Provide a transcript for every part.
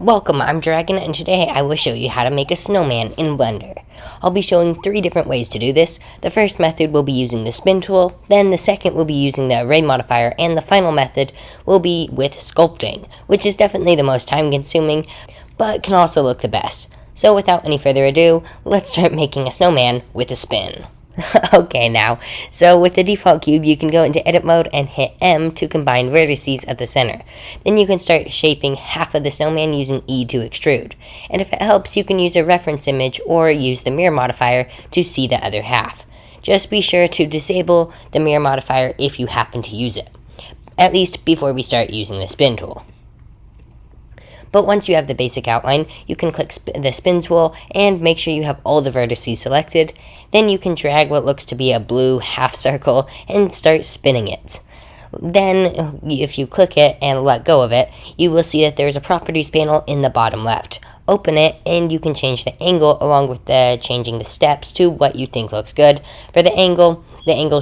Welcome, I'm Dragon, and today I will show you how to make a snowman in Blender. I'll be showing 3 different ways to do this. The first method will be using the spin tool, then the second will be using the array modifier, and the final method will be with sculpting, which is definitely the most time consuming, but can also look the best. So without any further ado, let's start making a snowman with a spin. Okay now, so with the default cube you can go into edit mode and hit M to combine vertices at the center. Then you can start shaping half of the snowman using E to extrude. And if it helps, you can use a reference image or use the mirror modifier to see the other half. Just be sure to disable the mirror modifier if you happen to use it, at least before we start using the spin tool. But once you have the basic outline, you can click the spin tool and make sure you have all the vertices selected. Then you can drag what looks to be a blue half circle and start spinning it. Then, if you click it and let go of it, you will see that there's a properties panel in the bottom left. Open it and you can change the angle along with changing the steps to what you think looks good. For the angle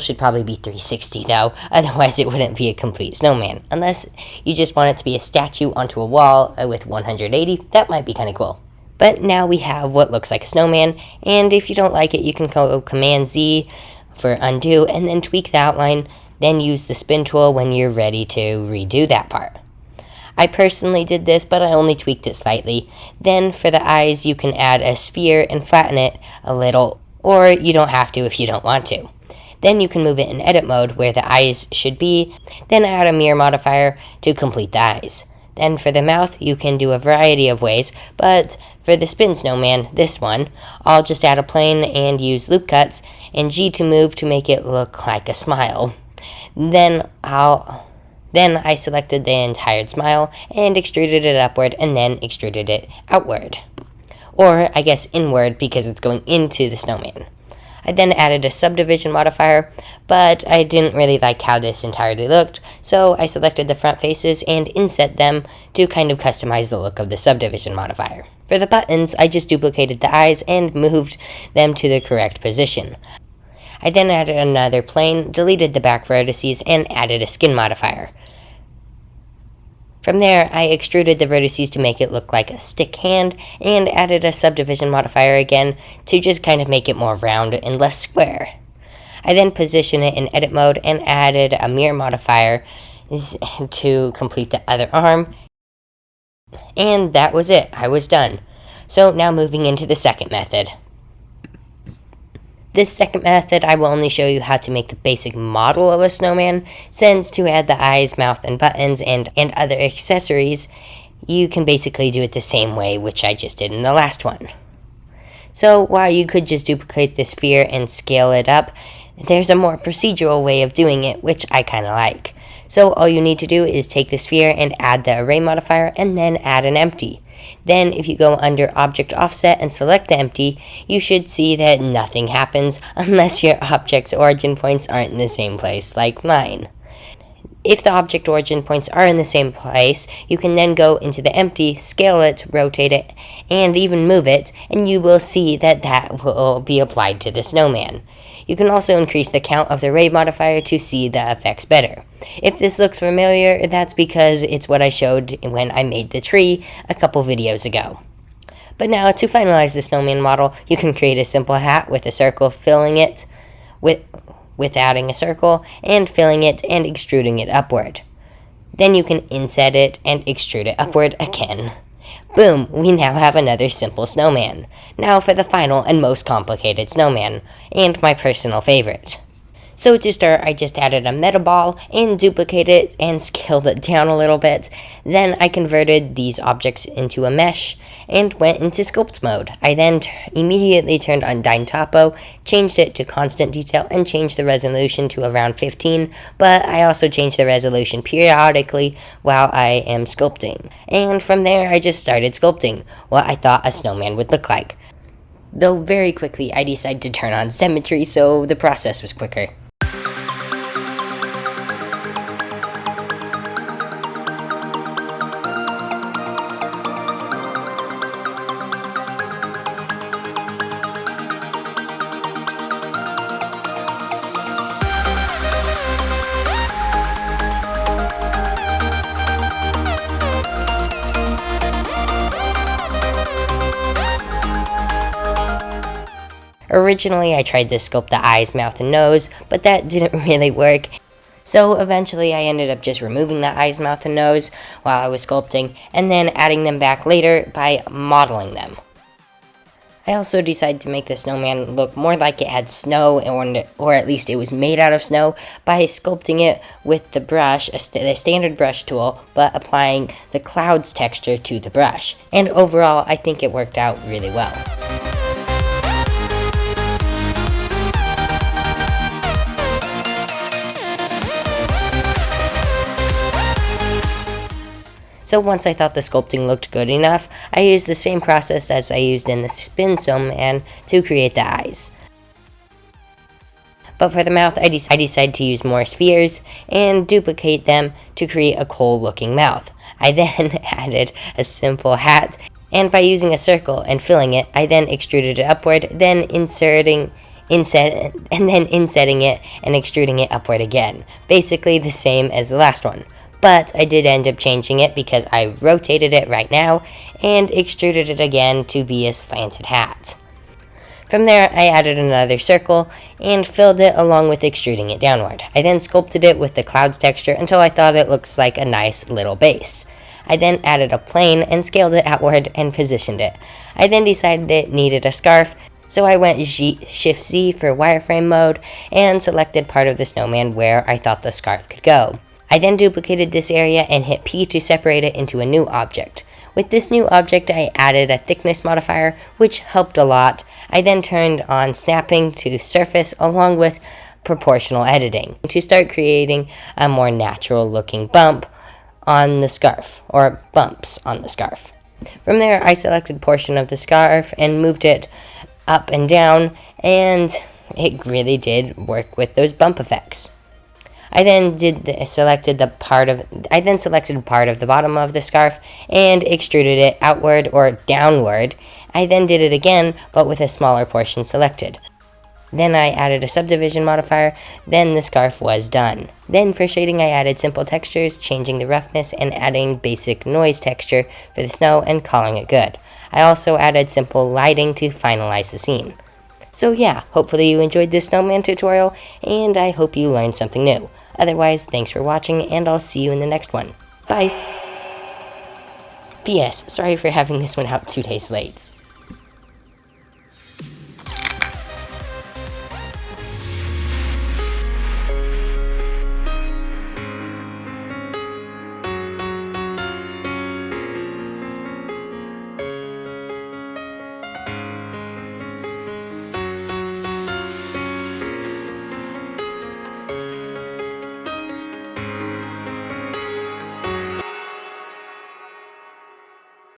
should probably be 360 though, otherwise it wouldn't be a complete snowman. Unless you just want it to be a statue onto a wall with 180, that might be kind of cool. But now we have what looks like a snowman, and if you don't like it, you can go Command Z for undo and then tweak the outline, then use the spin tool when you're ready to redo that part. I personally did this, but I only tweaked it slightly. Then for the eyes, you can add a sphere and flatten it a little, or you don't have to if you don't want to. Then you can move it in edit mode where the eyes should be, then add a mirror modifier to complete the eyes. Then for the mouth, you can do a variety of ways, but for the spin snowman, this one, I'll just add a plane and use loop cuts and G to move to make it look like a smile. Then I selected the entire smile and extruded it upward and then extruded it outward. Or, I guess inward because it's going into the snowman. I then added a subdivision modifier, but I didn't really like how this entirely looked, so I selected the front faces and inset them to kind of customize the look of the subdivision modifier. For the buttons, I just duplicated the eyes and moved them to the correct position. I then added another plane, deleted the back vertices, and added a skin modifier. From there, I extruded the vertices to make it look like a stick hand, and added a subdivision modifier again to just kind of make it more round and less square. I then positioned it in edit mode and added a mirror modifier to complete the other arm, and that was it. I was done. So now moving into the second method. This second method, I will only show you how to make the basic model of a snowman, since to add the eyes, mouth, and buttons, and other accessories, you can basically do it the same way, which I just did in the last one. So while you could just duplicate the sphere and scale it up, there's a more procedural way of doing it, which I kind of like. So all you need to do is take the sphere and add the array modifier, and then add an empty. Then if you go under Object Offset and select the empty, you should see that nothing happens unless your object's origin points aren't in the same place, like mine. If the object origin points are in the same place, you can then go into the empty, scale it, rotate it, and even move it, and you will see that that will be applied to the snowman. You can also increase the count of the array modifier to see the effects better. If this looks familiar, that's because it's what I showed when I made the tree a couple videos ago. But now, to finalize the snowman model, you can create a simple hat with a circle, filling it with adding a circle, and filling it and extruding it upward. Then you can inset it and extrude it upward again. Boom, we now have another simple snowman. Now for the final and most complicated snowman, and my personal favorite. So to start, I just added a meta ball and duplicated it and scaled it down a little bit. Then I converted these objects into a mesh and went into sculpt mode. I then immediately turned on Dyntopo, changed it to constant detail, and changed the resolution to around 15, but I also changed the resolution periodically while I am sculpting. And from there, I just started sculpting what I thought a snowman would look like. Though very quickly, I decided to turn on symmetry, so the process was quicker. Originally, I tried to sculpt the eyes, mouth, and nose, but that didn't really work. So eventually I ended up just removing the eyes, mouth, and nose while I was sculpting, and then adding them back later by modeling them. I also decided to make the snowman look more like it had snow, or at least it was made out of snow, by sculpting it with the brush, the standard brush tool, but applying the clouds texture to the brush. And overall, I think it worked out really well. So once I thought the sculpting looked good enough, I used the same process as I used in the Spin Snowman to create the eyes. But for the mouth, I decided to use more spheres and duplicate them to create a cool looking mouth. I then added a simple hat, and by using a circle and filling it, I then extruded it upward, then insetting it and extruding it upward again. Basically the same as the last one. But I did end up changing it because I rotated it right now and extruded it again to be a slanted hat. From there, I added another circle and filled it along with extruding it downward. I then sculpted it with the clouds texture until I thought it looks like a nice little base. I then added a plane and scaled it outward and positioned it. I then decided it needed a scarf, so I went Shift-Z for wireframe mode and selected part of the snowman where I thought the scarf could go. I then duplicated this area and hit P to separate it into a new object. With this new object, I added a thickness modifier, which helped a lot. I then turned on snapping to surface along with proportional editing to start creating a more natural looking bump on the scarf, or bumps on the scarf. From there, I selected portion of the scarf and moved it up and down, and it really did work with those bump effects. I then selected part of the bottom of the scarf and extruded it outward or downward. I then did it again, but with a smaller portion selected. Then I added a subdivision modifier, then the scarf was done. Then for shading I added simple textures, changing the roughness and adding basic noise texture for the snow and calling it good. I also added simple lighting to finalize the scene. So yeah, hopefully you enjoyed this snowman tutorial, and I hope you learned something new. Otherwise, thanks for watching, and I'll see you in the next one. Bye! P.S. Sorry for having this one out 2 days late.